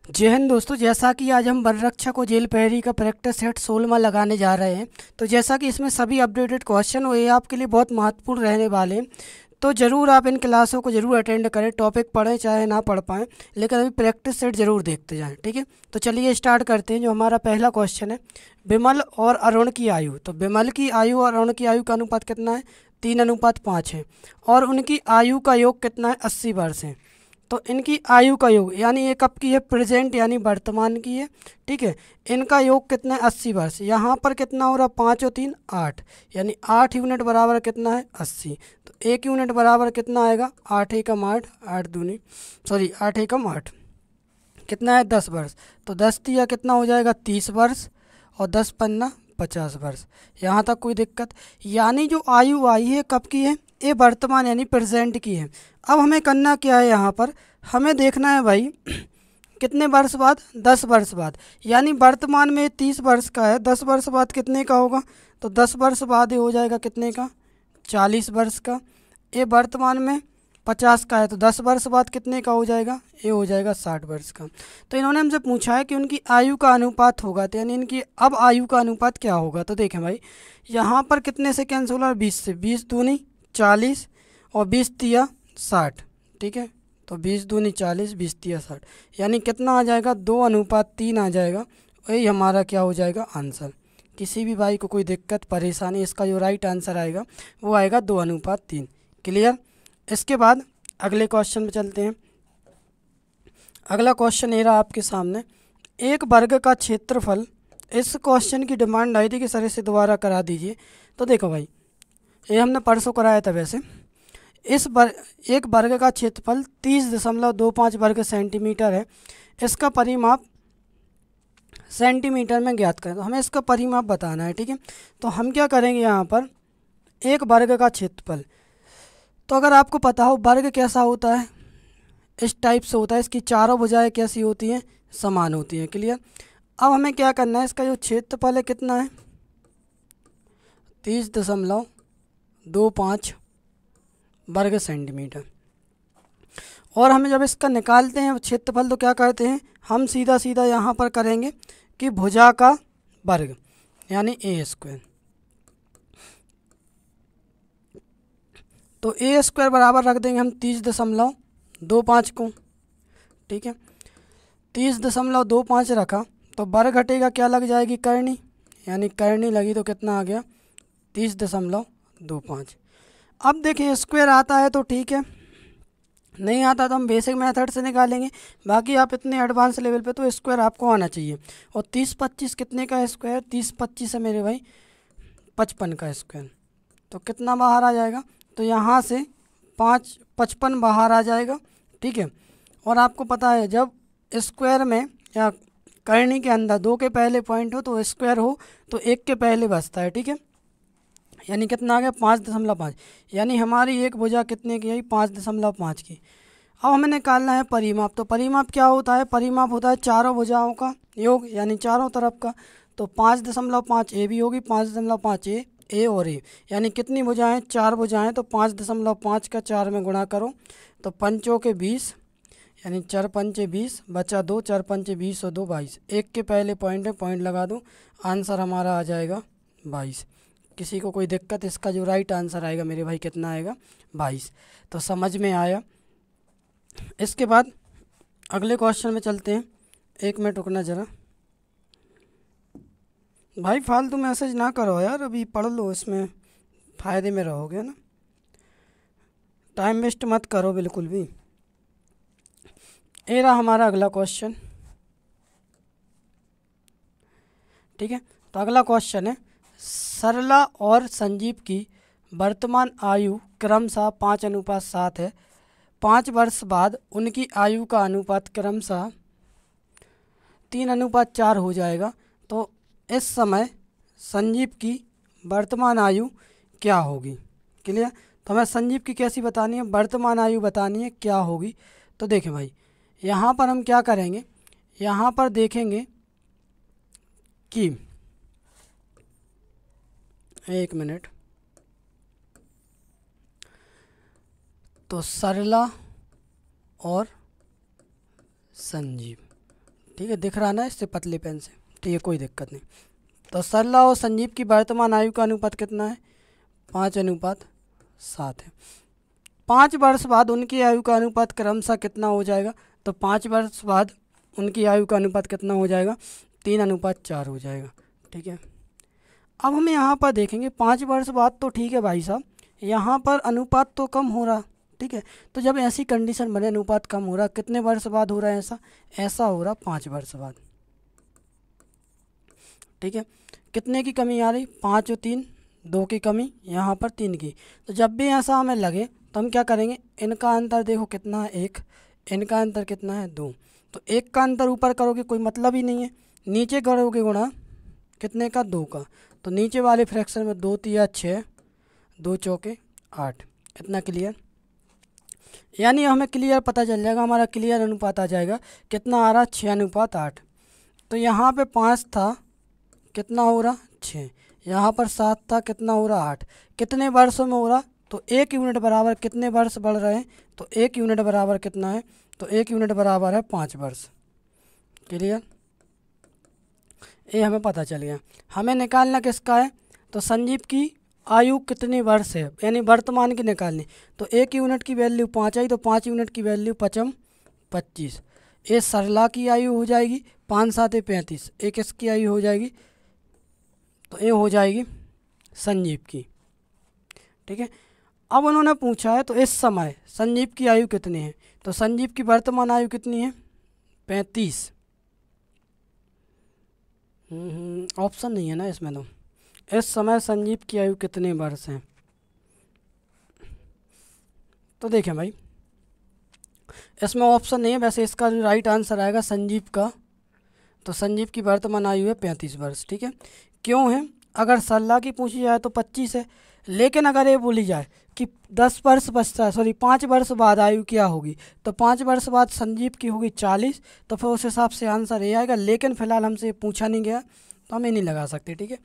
जय हिंद दोस्तों। जैसा कि आज हम वनरक्षक और जेल प्रहरी का प्रैक्टिस सेट 16वां लगाने जा रहे हैं, तो जैसा कि इसमें सभी अपडेटेड क्वेश्चन और ये आपके लिए बहुत महत्वपूर्ण रहने वाले हैं, तो ज़रूर आप इन क्लासों को ज़रूर अटेंड करें। टॉपिक पढ़ें चाहे ना पढ़ पाएँ, लेकिन अभी प्रैक्टिस सेट ज़रूर देखते जाएं। ठीक है, तो चलिए स्टार्ट करते हैं। जो हमारा पहला क्वेश्चन है, विमल और अरुण की आयु। तो विमल की आयु और अरुण की आयु का अनुपात कितना है? 3:5 है। और उनकी आयु का योग कितना है? 80 वर्ष है। तो इनकी आयु का योग, यानी ये कब की है? प्रेजेंट यानी वर्तमान की है। ठीक है, इनका योग कितना है? 80 वर्ष। यहाँ पर कितना हो रहा? 5 और 3 8, यानी 8 यूनिट बराबर कितना है? 80। तो 1 यूनिट बराबर कितना आएगा? 8 एकम 8, 8 एकम 8 कितना है? 10 वर्ष। तो 10 तिया कितना हो जाएगा? 30 वर्ष। और 10 पन्ना 50 वर्ष। यहाँ तक कोई दिक्कत? यानी जो आयु आई है कब की है? ये वर्तमान यानी प्रेजेंट की है। अब हमें करना क्या है? यहाँ पर हमें देखना है भाई कितने वर्ष बाद? 10 वर्ष बाद। यानी वर्तमान में 30 वर्ष का है, 10 वर्ष बाद कितने का होगा? तो 10 वर्ष बाद ये हो जाएगा कितने का? 40 वर्ष का। ये वर्तमान में 50 का है, तो 10 वर्ष बाद कितने का हो जाएगा? ये हो जाएगा 60 वर्ष का। तो इन्होंने हमसे पूछा है कि उनकी आयु का अनुपात होगा, तो यानी इनकी अब आयु का अनुपात क्या होगा? तो देखें भाई, यहाँ पर कितने से कैंसिल हो रहा है? 20 से। 20 दूनी 40 और 20 तिया 60। ठीक है, तो 20 दूनी 40, 20 तिया 60, यानी कितना आ जाएगा? 2:3 आ जाएगा। वही हमारा क्या हो जाएगा? आंसर। किसी भी भाई को कोई दिक्कत परेशानी, इसका जो राइट आंसर आएगा वो आएगा 2:3। क्लियर? इसके बाद अगले क्वेश्चन में चलते हैं। अगला क्वेश्चन ये रहा आपके सामने, एक वर्ग का क्षेत्रफल। इस क्वेश्चन की डिमांड आई थी कि सर इसे दोबारा करा दीजिए। तो देखो भाई, ये हमने परसों कराया था। वैसे एक वर्ग का क्षेत्रफल 30.25 वर्ग सेंटीमीटर है। इसका परिमाप सेंटीमीटर में ज्ञात करें। तो हमें इसका परिमाप बताना है। ठीक है, तो हम क्या करेंगे? यहाँ पर एक वर्ग का क्षेत्रफल, तो अगर आपको पता हो वर्ग कैसा होता है, इस टाइप से होता है। इसकी चारों भुजाएं कैसी होती हैं? समान होती हैं। क्लियर? अब हमें क्या करना है? इसका जो क्षेत्रफल है कितना है? 30.25 वर्ग सेंटीमीटर। और हमें जब इसका निकालते हैं क्षेत्रफल, तो क्या करते हैं? हम सीधा सीधा यहाँ पर करेंगे कि भुजा का वर्ग यानी ए स्क्वायर। तो ए स्क्वायर बराबर रख देंगे हम 30.25 को। ठीक है, 30.25 रखा तो वर्ग घटेगा, क्या लग जाएगी? करनी, यानी करनी लगी तो कितना आ गया? 30.25। अब देखिए स्क्वायर आता है तो ठीक है, नहीं आता तो हम बेसिक मेथड से निकालेंगे। बाकी आप इतने एडवांस लेवल पे तो स्क्वायर आपको आना चाहिए। और 30-25 कितने का स्क्वायर? 30-25 है मेरे भाई 55 का स्क्वायर। तो कितना बाहर आ जाएगा? तो यहाँ से 55 बाहर आ जाएगा। ठीक है, और आपको पता है जब स्क्वायर में या करनी के अंदर 2 के पहले पॉइंट हो तो स्क्वायर हो तो 1 के पहले बचता है। ठीक है, यानी कितना आ गया? 5.5। यानी हमारी एक भुजा कितने की आई? 5.5 की। अब हमें निकालना है परिमाप। तो परिमाप क्या होता है? परिमाप होता है चारों भुजाओं का योग, यानी चारों तरफ का। तो 5.5 ए भी होगी, 5.5 ए और ए, यानी कितनी भुजाएं? 4 भुजाएं। तो 5.5 का 4 में गुणा करो तो 5 के 20, यानी 4 पंचे 20, बचा 2, 4 पंचे 20 और 2 22। 1 के पहले पॉइंट है, पॉइंट लगा दो, आंसर हमारा आ जाएगा 22। किसी को कोई दिक्कत? इसका जो राइट आंसर आएगा मेरे भाई कितना आएगा? 22। तो समझ में आया। इसके बाद अगले क्वेश्चन में चलते हैं। 1 मिनट रुकना ज़रा भाई, फालतू मैसेज ना करो यार, अभी पढ़ लो, इसमें फ़ायदे में रहोगे ना। टाइम वेस्ट मत करो बिल्कुल भी। ये रहा हमारा अगला क्वेश्चन। ठीक है, तो अगला क्वेश्चन है, सरला और संजीव की वर्तमान आयु क्रमशः 5:7 है। 5 वर्ष बाद उनकी आयु का अनुपात क्रमशः 3:4 हो जाएगा। तो इस समय संजीव की वर्तमान आयु क्या होगी? क्लियर? तो हमें संजीव की कैसी बतानी है? वर्तमान आयु बतानी है, क्या होगी? तो देखें भाई, यहाँ पर हम क्या करेंगे? यहाँ पर देखेंगे कि 1 मिनट, तो सरला और संजीव ठीक है, दिख रहा ना इससे पतले पेन से, ठीक है, कोई दिक्कत नहीं। तो सरला और संजीव की वर्तमान आयु का अनुपात कितना है? 5:7 है। 5 वर्ष बाद उनकी आयु का अनुपात क्रमशः कितना हो जाएगा? तो 5 वर्ष बाद उनकी आयु का अनुपात कितना हो जाएगा? 3:4 हो जाएगा। ठीक है, अब हम यहाँ पर देखेंगे 5 वर्ष बाद, तो ठीक है भाई साहब, यहाँ पर अनुपात तो कम हो रहा। ठीक है, तो जब ऐसी कंडीशन बने अनुपात कम हो रहा, कितने वर्ष बाद हो रहा है ऐसा? ऐसा हो रहा 5 वर्ष बाद। ठीक है, कितने की कमी आ रही? 5 और 3, 2 की कमी, यहाँ पर 3 की। तो जब भी ऐसा हमें लगे तो हम क्या करेंगे? इनका अंतर देखो कितना है, 1, इनका अंतर कितना है, 2। तो 1 का अंतर ऊपर करोगे कोई मतलब ही नहीं है, नीचे करोगे गुणा कितने का? 2 का। तो नीचे वाले फ्रैक्शन में 2 तिया 6, 2 चौके 8। इतना क्लियर? यानी हमें क्लियर पता चल जाएगा, हमारा क्लियर अनुपात आ जाएगा। कितना आ रहा? 6:8। तो यहाँ पे 5 था, कितना हो रहा? 6। यहाँ पर 7 था, कितना हो रहा? 8। कितने वर्षों में हो रहा? तो 1 यूनिट बराबर कितने वर्ष बढ़ रहे हैं? तो 1 यूनिट बराबर कितना है? तो 1 यूनिट बराबर है 5 वर्ष। क्लियर? ये हमें पता चल गया। हमें निकालना किसका है? तो संजीव की आयु कितने वर्ष है, यानी वर्तमान की निकालनी। तो 1 यूनिट की वैल्यू 5 आई, तो 5 यूनिट की वैल्यू 5 25। ये सरला की आयु हो जाएगी 5 7 35। एक इसकी आयु हो जाएगी, तो ये हो जाएगी संजीव की। ठीक है, अब उन्होंने पूछा है तो इस समय संजीव की आयु कितनी है? तो संजीव की वर्तमान आयु कितनी है? 35। ऑप्शन नहीं है ना इसमें। तो इस समय संजीव की आयु कितने वर्ष है? तो देखें भाई, इसमें ऑप्शन नहीं है, वैसे इसका जो राइट आंसर आएगा संजीव का, तो संजीव की वर्तमान आयु है 35 वर्ष। ठीक है, क्यों है? अगर सरला की पूछी जाए तो 25 है, लेकिन अगर ये बोली जाए कि 10 वर्ष बचता है, सॉरी 5 वर्ष बाद आयु क्या होगी, तो 5 वर्ष बाद संजीव की होगी 40। तो फिर उस हिसाब से आंसर ये आएगा, लेकिन फिलहाल हमसे पूछा नहीं गया तो हम ये नहीं लगा सकते। ठीक है,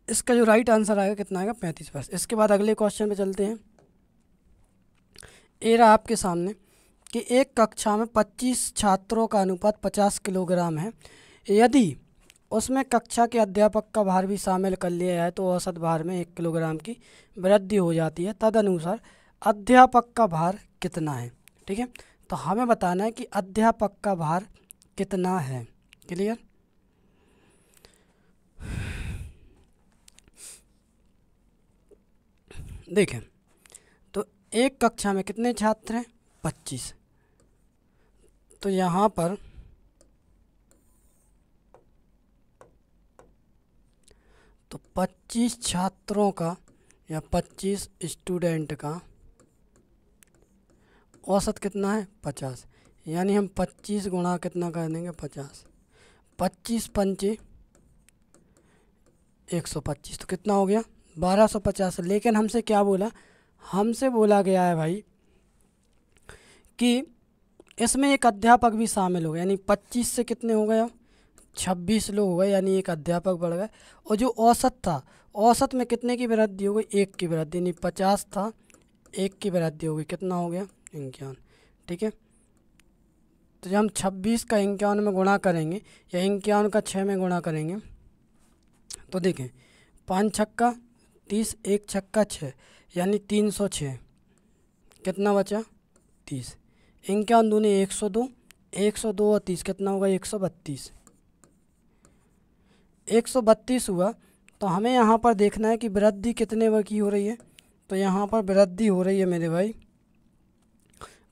इसका जो राइट आंसर आएगा कितना आएगा? 35 वर्ष। इसके बाद अगले क्वेश्चन पे चलते हैं। ये रहा आपके सामने कि एक कक्षा में 25 छात्रों का अनुपात 50 किलोग्राम है। यदि उसमें कक्षा के अध्यापक का भार भी शामिल कर लिया जाए तो औसत भार में 1 किलोग्राम की वृद्धि हो जाती है। तदनुसार अध्यापक का भार कितना है? ठीक है, तो हमें बताना है कि अध्यापक का भार कितना है। क्लियर? देखें, तो एक कक्षा में कितने छात्र हैं? 25। तो यहाँ पर तो 25 छात्रों का या 25 स्टूडेंट का औसत कितना है? 50। यानी हम 25 गुणा कितना कर देंगे? 50। 25 पंचे 125, तो कितना हो गया? 1250। लेकिन हमसे क्या बोला? हमसे बोला गया है भाई कि इसमें एक अध्यापक भी शामिल हो गया, यानी 25 से कितने हो गए? 26 लोग हो गए, यानी एक अध्यापक बढ़ गए। और जो औसत था, औसत में कितने की वृद्धि हो गई? 1 की वृद्धि, यानी 50 था, 1 की वृद्धि हो गई, कितना हो गया? 51। ठीक है, तो जब हम 26 का 51 में गुणा करेंगे या 51 का 6 में गुणा करेंगे तो देखें, 5 छक्का 30, 1 छक्का 6, यानी 306। कितना बचा? 30। 51 दूनी 102, 102 और 30 कितना होगा? 132। 132 हुआ। तो हमें यहाँ पर देखना है कि वृद्धि कितने की हो रही है। तो यहाँ पर वृद्धि हो रही है मेरे भाई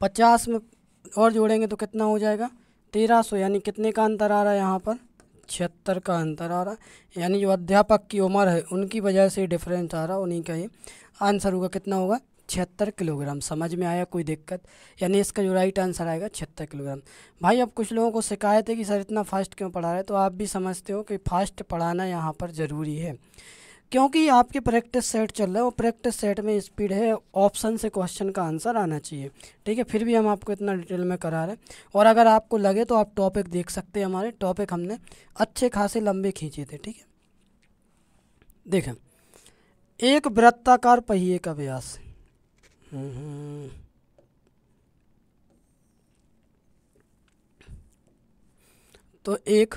50 में और जोड़ेंगे तो कितना हो जाएगा? 1300। यानी कितने का अंतर आ रहा है यहाँ पर? 76 का अंतर आ रहा है। यानी जो अध्यापक की उम्र है उनकी वजह से डिफरेंस आ रहा है, उन्हीं का ही आंसर होगा। कितना होगा? 76 किलोग्राम। समझ में आया कोई दिक्कत? यानी इसका जो राइट आंसर आएगा 76 किलोग्राम। भाई अब कुछ लोगों को शिकायत है कि सर इतना फास्ट क्यों पढ़ा रहे हैं, तो आप भी समझते हो कि फास्ट पढ़ाना यहाँ पर ज़रूरी है, क्योंकि आपके प्रैक्टिस सेट चल रहा है, वो प्रैक्टिस सेट में स्पीड है, ऑप्शन से क्वेश्चन का आंसर आना चाहिए। ठीक है, फिर भी हम आपको इतना डिटेल में करा रहे हैं। और अगर आपको लगे तो आप टॉपिक देख सकते हैं, हमारे टॉपिक हमने अच्छे खासे लंबे खींचे थे। ठीक है, देखें, एक वृत्ताकार पहिए का व्यास तो एक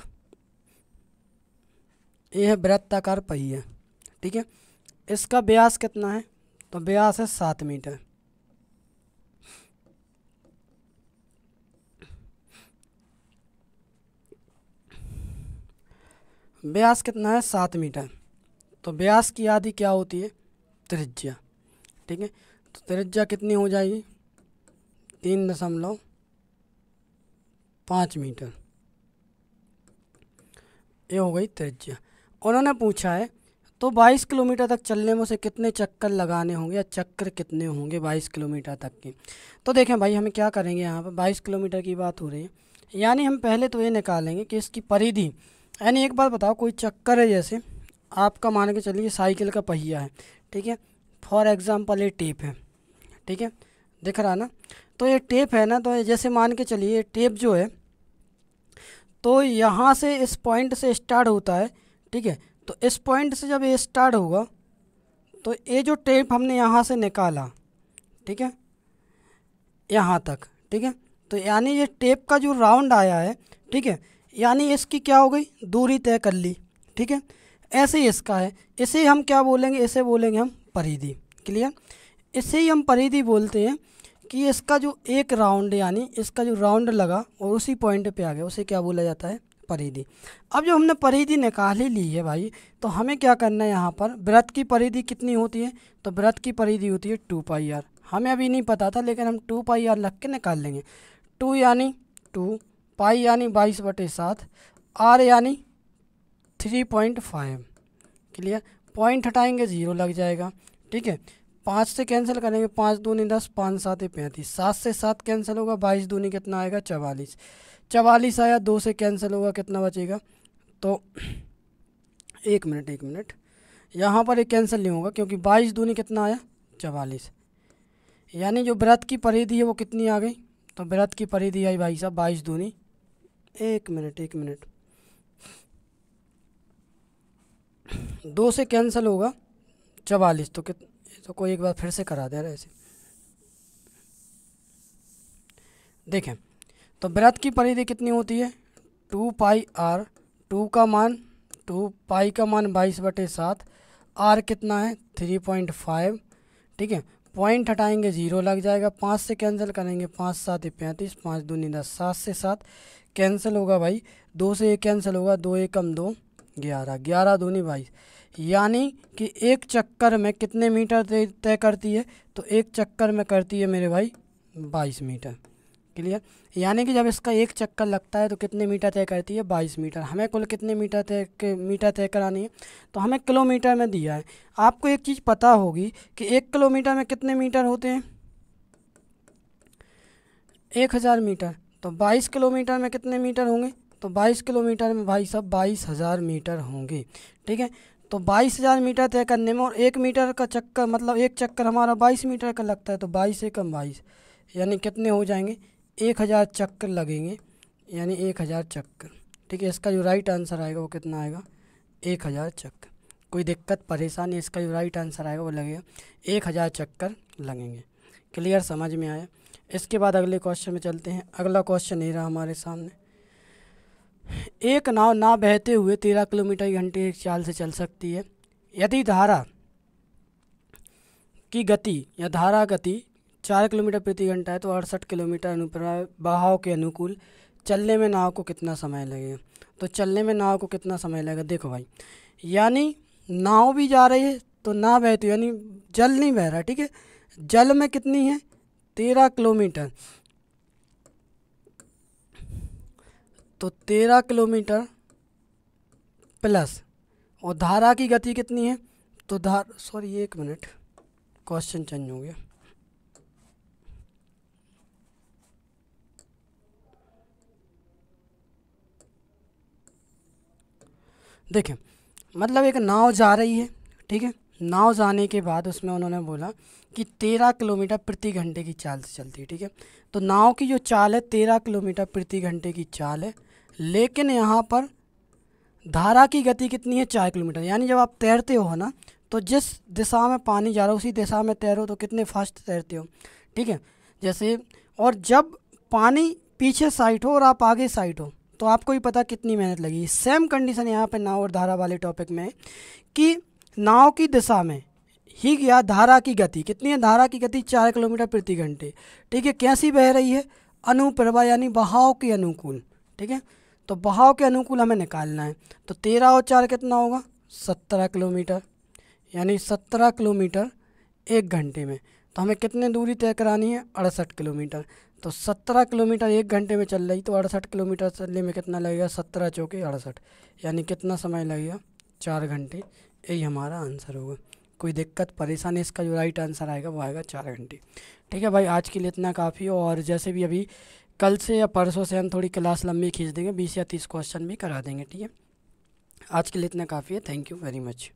ये है वृत्ताकार पहिया, ठीक है। इसका व्यास कितना है, तो व्यास है 7 मीटर। व्यास कितना है, 7 मीटर। तो व्यास की आधी क्या होती है, त्रिज्या, ठीक है। तो त्रिज्या कितनी हो जाएगी, 3.5 मीटर। ये हो गई त्रिज्या। उन्होंने पूछा है तो 22 किलोमीटर तक चलने में उसे कितने चक्कर लगाने होंगे या चक्कर कितने होंगे 22 किलोमीटर तक के। तो देखें भाई, हमें क्या करेंगे, यहाँ पर 22 किलोमीटर की बात हो रही है, यानी हम पहले तो ये निकालेंगे कि इसकी परिधि, यानी एक बात बताओ, कोई चक्कर है, जैसे आपका मान के चलिए साइकिल का पहिया है, ठीक है। फॉर एग्ज़ाम्पल ये टेप है, ठीक है, दिख रहा ना। तो ये टेप है ना, तो जैसे मान के चलिए ये टेप जो है, तो यहाँ से इस पॉइंट से स्टार्ट होता है, ठीक है। तो इस पॉइंट से जब ये स्टार्ट होगा, तो ये जो टेप हमने यहाँ से निकाला, ठीक है, यहाँ तक, ठीक है। तो यानी ये टेप का जो राउंड आया है, ठीक है, यानी इसकी क्या हो गई, दूरी तय कर ली, ठीक है। ऐसे ही इसका है, इसे हम क्या बोलेंगे, इसे बोलेंगे हम परिधि। क्लियर। इसे ही हम परिधि बोलते हैं कि इसका जो एक राउंड, यानी इसका जो राउंड लगा और उसी पॉइंट पे आ गया, उसे क्या बोला जाता है, परिधि। अब जो हमने परिधि निकाल ही ली है भाई, तो हमें क्या करना है, यहाँ पर वृत्त की परिधि कितनी होती है, तो वृत्त की परिधि होती है 2πr। हमें अभी नहीं पता था, लेकिन हम 2πr लग के निकाल लेंगे। 2 यानी 2, पाई यानी 22/7, r यानी 3.5। क्लियर। पॉइंट हटाएंगे 0 लग जाएगा, ठीक है। 5 से कैंसिल करेंगे, 5 दूनी 10, 5 7 35, 7 से 7 कैंसिल होगा, 22 दूनी कितना आएगा, 44। 44 आया, 2 से कैंसिल होगा, कितना बचेगा, तो 1 मिनट, यहाँ पर एक कैंसिल नहीं होगा, क्योंकि 22 दूनी कितना आया, 44। यानी जो वृत्त की परिधि है वो कितनी आ गई, तो वृत्त की परिधि आई भाई साहब 22 दूनी, 1 मिनट, 2 से कैंसिल होगा 44, तो कोई एक बार फिर से करा दे रहा है ऐसे। देखें, तो वृत्त की परिधि कितनी होती है, 2πr, 2 का मान 2, पाई का मान 22/7, r कितना है 3.5, ठीक है। पॉइंट हटाएंगे 0 लग जाएगा, 5 से कैंसिल करेंगे, 5 7 35, 5 दूनी 10, 7 से 7 कैंसिल होगा भाई, 2 से 1 कैंसिल होगा, 2 1 कम 2 11, 11 दूनी 22। यानी कि एक चक्कर में कितने मीटर तय करती है, तो एक चक्कर में करती है मेरे भाई 22 मीटर। क्लियर। यानी कि जब इसका एक चक्कर लगता है तो कितने मीटर तय करती है, 22 मीटर। हमें कुल कितने मीटर तय करानी है, तो हमें किलोमीटर में दिया है। आपको एक चीज़ पता होगी कि 1 किलोमीटर में कितने मीटर होते हैं, 1000 मीटर। तो 22 किलोमीटर में कितने मीटर होंगे, तो 22 किलोमीटर में भाई साहब 22,000 मीटर होंगे, ठीक है। तो 22,000 मीटर तय करने में, और 1 मीटर का चक्कर मतलब एक चक्कर हमारा 22 मीटर का लगता है, तो 22 से कम 22, यानी कितने हो जाएंगे, 1000 चक्कर लगेंगे, यानी 1000 चक्कर, ठीक है। इसका जो राइट आंसर आएगा वो कितना आएगा, 1000 चक्कर। कोई दिक्कत परेशानी, इसका जो राइट आंसर आएगा वो लगेगा 1000 चक्कर लगेंगे। क्लियर, समझ में आया। इसके बाद अगले क्वेश्चन में चलते हैं। अगला क्वेश्चन ये रहा हमारे सामने, एक नाव बहते हुए 13 किलोमीटर घंटे की चाल से चल सकती है। यदि धारा की गति या धारा गति 4 किलोमीटर प्रति घंटा है, तो 68 किलोमीटर अनुप्रस्थ बहाव के अनुकूल चलने में नाव को कितना समय लगेगा। तो चलने में नाव को कितना समय लगेगा, देखो भाई, यानी नाव भी जा रही है तो नाव बहती है, यानी जल नहीं बह रहा, ठीक है। जल में कितनी है, 13 किलोमीटर, तो 13 किलोमीटर प्लस, और धारा की गति कितनी है, तो 1 मिनट, क्वेश्चन चेंज हो गया। देखें, मतलब एक नाव जा रही है, ठीक है। नाव जाने के बाद उसमें उन्होंने बोला कि 13 किलोमीटर प्रति घंटे की चाल से चलती है, ठीक है। तो नाव की जो चाल है 13 किलोमीटर प्रति घंटे की चाल है, लेकिन यहाँ पर धारा की गति कितनी है, 4 किलोमीटर। यानी जब आप तैरते हो ना, तो जिस दिशा में पानी जा रहा है उसी दिशा में तैरो, तो कितने फास्ट तैरते हो, ठीक है। जैसे, और जब पानी पीछे साइड हो और आप आगे साइड हो, तो आपको ही पता कितनी मेहनत लगी। सेम कंडीशन यहाँ पे नाव और धारा वाले टॉपिक में है कि नाव की दिशा में ही या धारा की गति कितनी है, धारा की गति 4 किलोमीटर प्रति घंटे, ठीक है। कैसी बह रही है, अनुप्रवाह यानी बहाव के अनुकूल, ठीक है। तो बहाव के अनुकूल हमें निकालना है। तो 13 और 4 कितना होगा, 17 किलोमीटर, यानी 17 किलोमीटर 1 घंटे में। तो हमें कितने दूरी तय करानी है, 68 किलोमीटर। तो 17 किलोमीटर 1 घंटे में चल रही, तो 68 किलोमीटर चलने में कितना लगेगा, 17 चौके 68, यानी कितना समय लगेगा, 4 घंटे। यही हमारा आंसर होगा। कोई दिक्कत परेशानी, इसका जो राइट आंसर आएगा वो आएगा 4 घंटे। ठीक है भाई, आज के लिए इतना काफ़ी हो। और जैसे भी अभी कल से या परसों से हम थोड़ी क्लास लंबी खींच देंगे, 20 या 30 क्वेश्चन भी करा देंगे, ठीक है। आज के लिए इतना काफ़ी है। Thank you very much.